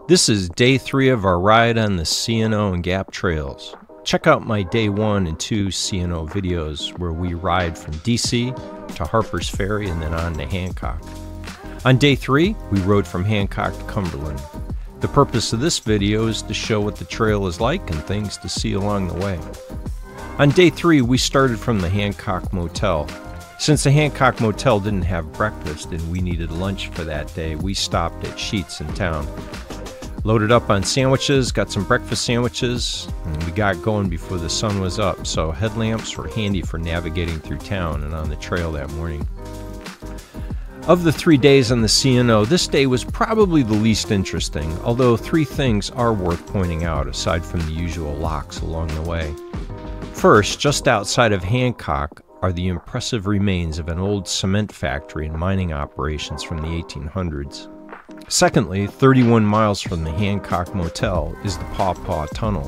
This is day 3 of our ride on the C&O and Gap trails. Check out my day 1 and 2 C&O videos where we ride from DC to Harper's Ferry and then on to Hancock. On day 3, we rode from Hancock to Cumberland. The purpose of this video is to show what the trail is like and things to see along the way. On day 3, we started from the Hancock Motel. Since the Hancock Motel didn't have breakfast and we needed lunch for that day, we stopped at Sheetz in town. Loaded up on sandwiches, got some breakfast sandwiches, and we got going before the sun was up, so headlamps were handy for navigating through town and on the trail that morning. Of the 3 days on the C&O, this day was probably the least interesting, although 3 things are worth pointing out aside from the usual locks along the way. First, just outside of Hancock are the impressive remains of an old cement factory and mining operations from the 1800s. Secondly, 31 miles from the Hancock Motel is the Paw Paw Tunnel.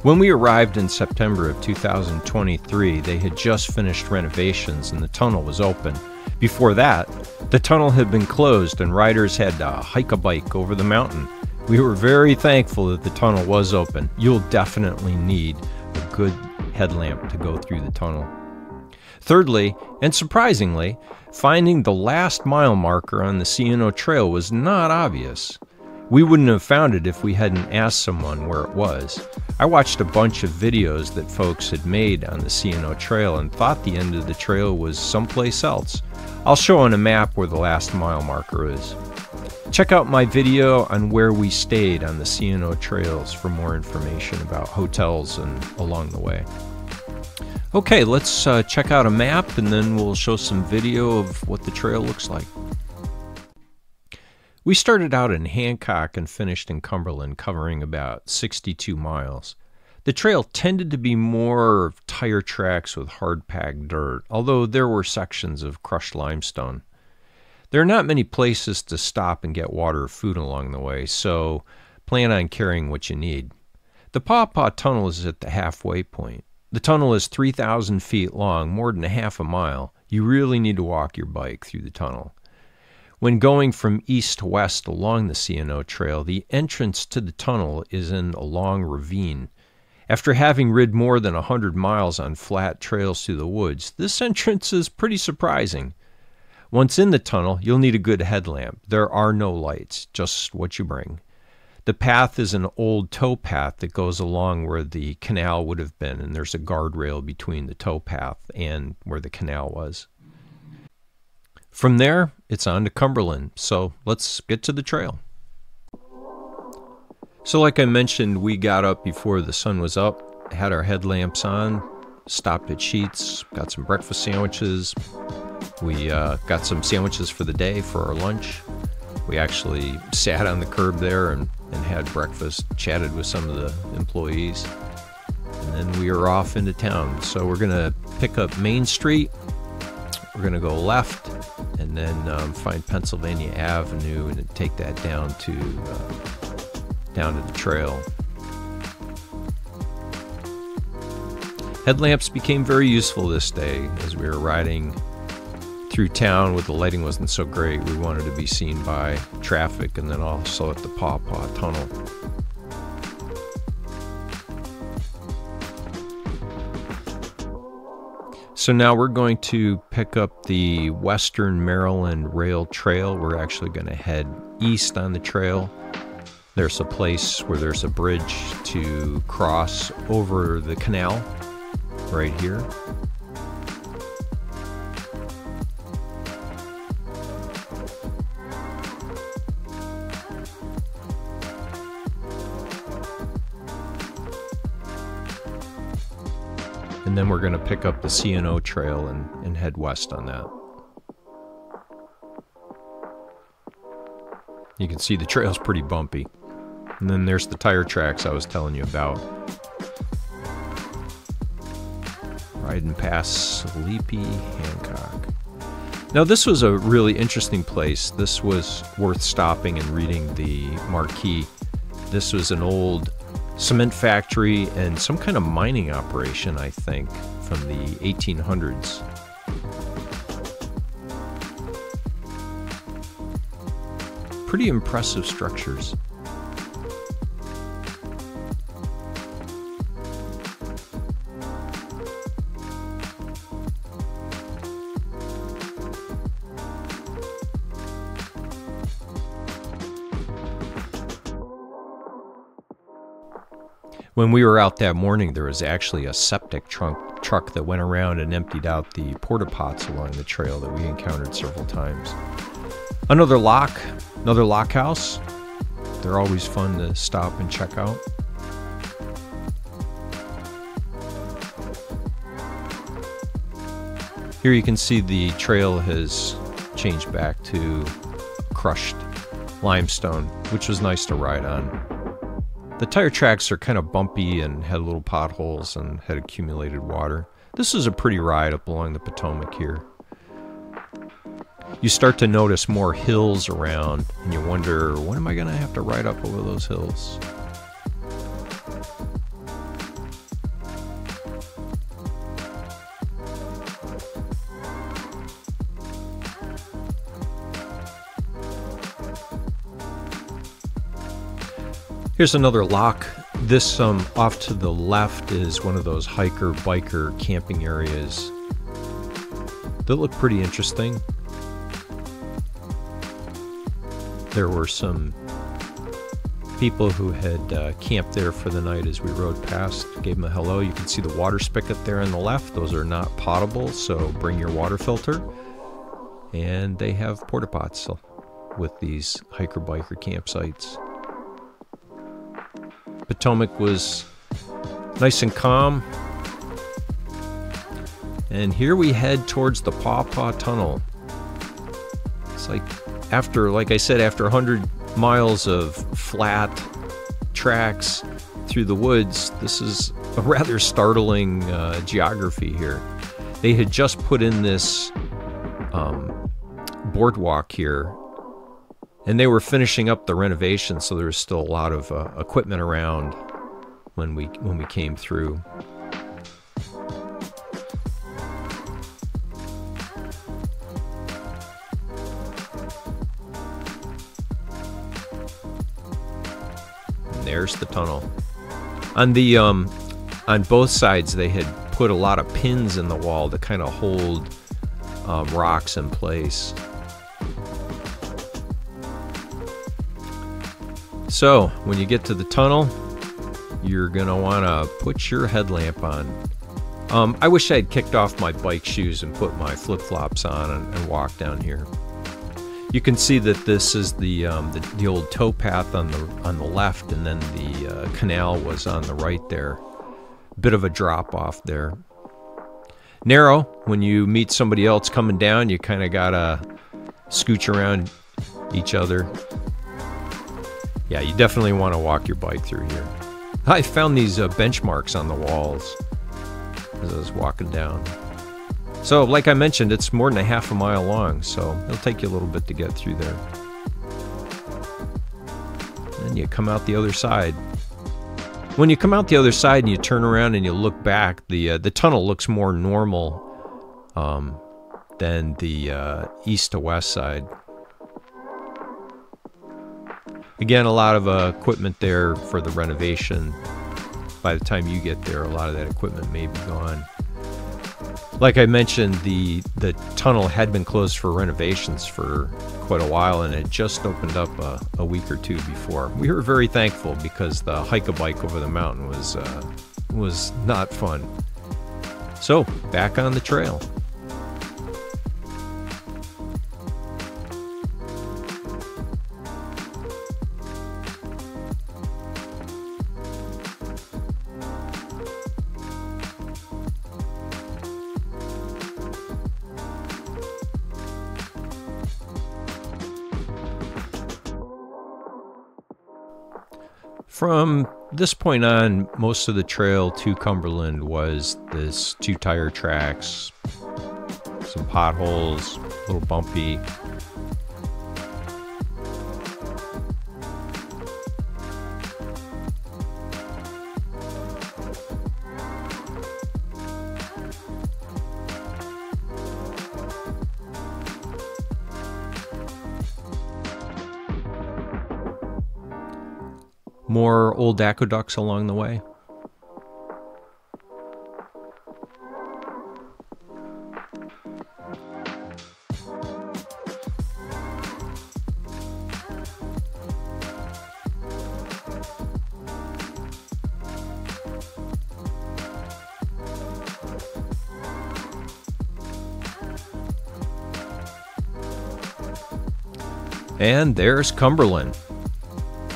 When we arrived in September of 2023, they had just finished renovations and the tunnel was open. Before that, the tunnel had been closed and riders had to hike a bike over the mountain. We were very thankful that the tunnel was open. You'll definitely need a good headlamp to go through the tunnel. Thirdly, and surprisingly, finding the last mile marker on the C&O Trail was not obvious. We wouldn't have found it if we hadn't asked someone where it was. I watched a bunch of videos that folks had made on the C&O Trail and thought the end of the trail was someplace else. I'll show on a map where the last mile marker is. Check out my video on where we stayed on the C&O Trails for more information about hotels and along the way. Okay, let's check out a map and then we'll show some video of what the trail looks like. We started out in Hancock and finished in Cumberland, covering about 62 miles. The trail tended to be more of tire tracks with hard-packed dirt, although there were sections of crushed limestone. There are not many places to stop and get water or food along the way, so plan on carrying what you need. The Paw Paw Tunnel is at the halfway point. The tunnel is 3,000 feet long, more than a half a mile. You really need to walk your bike through the tunnel. When going from east to west along the C&O Trail, the entrance to the tunnel is in a long ravine. After having rid more than 100 miles on flat trails through the woods, this entrance is pretty surprising. Once in the tunnel, you'll need a good headlamp. There are no lights, just what you bring. The path is an old tow path that goes along where the canal would have been, and there's a guardrail between the tow path and where the canal was. From there, it's on to Cumberland, so let's get to the trail. So like I mentioned, we got up before the sun was up, had our headlamps on, stopped at Sheetz, got some breakfast sandwiches. We got some sandwiches for the day for our lunch. We actually sat on the curb there and had breakfast, chatted with some of the employees, and then we were off into town. So we're gonna pick up Main Street, we're gonna go left, and then find Pennsylvania Avenue and take that down to the trail. Headlamps became very useful this day as we were riding through town. With the lighting wasn't so great, we wanted to be seen by traffic and then also at the Paw Paw Tunnel. So now we're going to pick up the Western Maryland Rail Trail. We're actually going to head east on the trail. There's a place where there's a bridge to cross over the canal right here. And then we're going to pick up the C&O Trail and head west on that. You can see the trail's pretty bumpy. And then there's the tire tracks I was telling you about. Riding past Sleepy Hancock. Now this was a really interesting place. This was worth stopping and reading the marquee. This was an old cement factory and some kind of mining operation, I think, from the 1800s. pretty impressive structures. When we were out that morning, there was actually a septic truck that went around and emptied out the porta pots along the trail that we encountered several times. Another lock house. They're always fun to stop and check out. Here you can see the trail has changed back to crushed limestone, which was nice to ride on. The tire tracks are kind of bumpy and had little potholes and had accumulated water. This is a pretty ride up along the Potomac here. You start to notice more hills around, and you wonder, when am I going to have to ride up over those hills? Here's another lock. This off to the left is one of those hiker-biker camping areas that look pretty interesting. There were some people who had camped there for the night as we rode past. Gave them a hello. You can see the water spigot there on the left. Those are not potable, so bring your water filter. And they have porta pots with these hiker-biker campsites. Potomac was nice and calm. And here we head towards the Paw Paw Tunnel. It's like I said, after 100 miles of flat tracks through the woods, this is a rather startling geography here. They had just put in this boardwalk here, and they were finishing up the renovation, so there was still a lot of equipment around when we came through. And there's the tunnel. On the on both sides, they had put a lot of pins in the wall to kind of hold rocks in place. So, when you get to the tunnel, you're going to want to put your headlamp on. I wish I had kicked off my bike shoes and put my flip-flops on and walked down here. You can see that this is the old towpath on the left, and then the canal was on the right there. Bit of a drop-off there. Narrow. When you meet somebody else coming down, you kind of got to scooch around each other. Yeah, you definitely want to walk your bike through here. I found these benchmarks on the walls as I was walking down. So, like I mentioned, it's more than a half a mile long, so it'll take you a little bit to get through there. Then you come out the other side. When you come out the other side and you turn around and you look back, the tunnel looks more normal than the east to west side. Again, a lot of equipment there for the renovation. By the time you get there, a lot of that equipment may be gone. Like I mentioned, the tunnel had been closed for renovations for quite a while, and it just opened up a week or two before. We were very thankful because the hike-a-bike over the mountain was not fun. So, back on the trail. From this point on, most of the trail to Cumberland was this 2-tire tracks, some potholes, a little bumpy. More old aqueducts along the way. And there's Cumberland.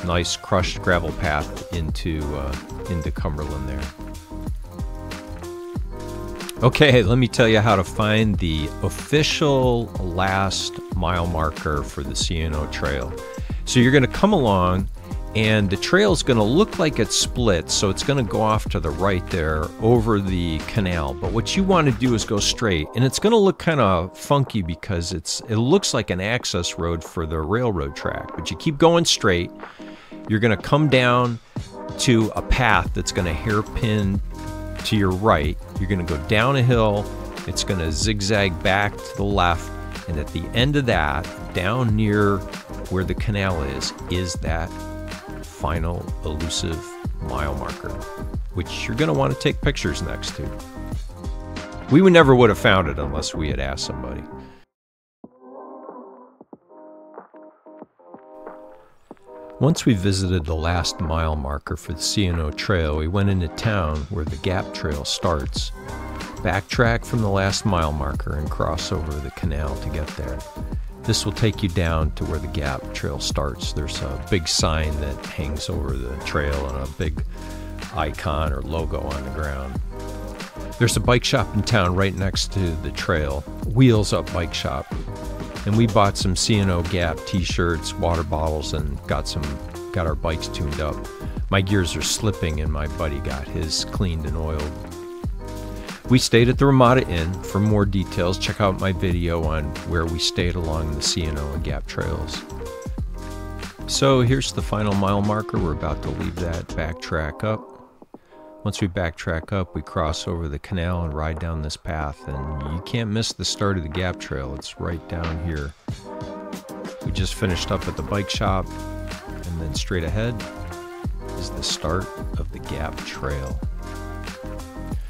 Nice crushed gravel path into Cumberland there. Okay, let me tell you how to find the official last mile marker for the C&O Trail. So you're going to come along, and the trail is going to look like it's split, so it's going to go off to the right there over the canal. But what you want to do is go straight, and it's going to look kind of funky because it looks like an access road for the railroad track. But you keep going straight. You're going to come down to a path that's going to hairpin to your right. You're going to go down a hill. It's going to zigzag back to the left, and at the end of that, down near where the canal is that final elusive mile marker, which you're going to want to take pictures next to. We never would have found it unless we had asked somebody. Once we visited the last mile marker for the C&O Trail, we went into town where the Gap Trail starts. Backtrack from the last mile marker and cross over the canal to get there. This will take you down to where the Gap Trail starts. There's a big sign that hangs over the trail and a big icon or logo on the ground. There's a bike shop in town right next to the trail, Wheels Up Bike Shop. And we bought some C&O Gap t-shirts, water bottles, and got our bikes tuned up. My gears are slipping and my buddy got his cleaned and oiled. We stayed at the Ramada Inn. For more details, check out my video on where we stayed along the C&O and Gap trails. So here's the final mile marker. We're about to leave that backtrack up. Once we backtrack up, we cross over the canal and ride down this path, and you can't miss the start of the Gap Trail. It's right down here. We just finished up at the bike shop, and then straight ahead is the start of the Gap Trail.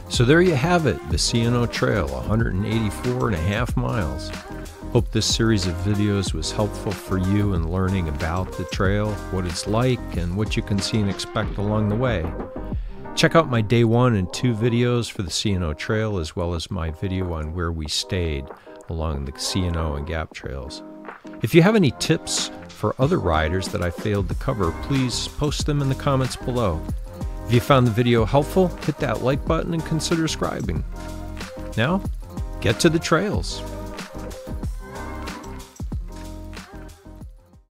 So there you have it, the C&O Trail, 184.5 miles. Hope this series of videos was helpful for you in learning about the trail, what it's like, and what you can see and expect along the way. Check out my day 1 and 2 videos for the C&O Trail, as well as my video on where we stayed along the C&O and Gap trails. If you have any tips for other riders that I failed to cover, please post them in the comments below. If you found the video helpful, hit that like button and consider subscribing. Now, get to the trails.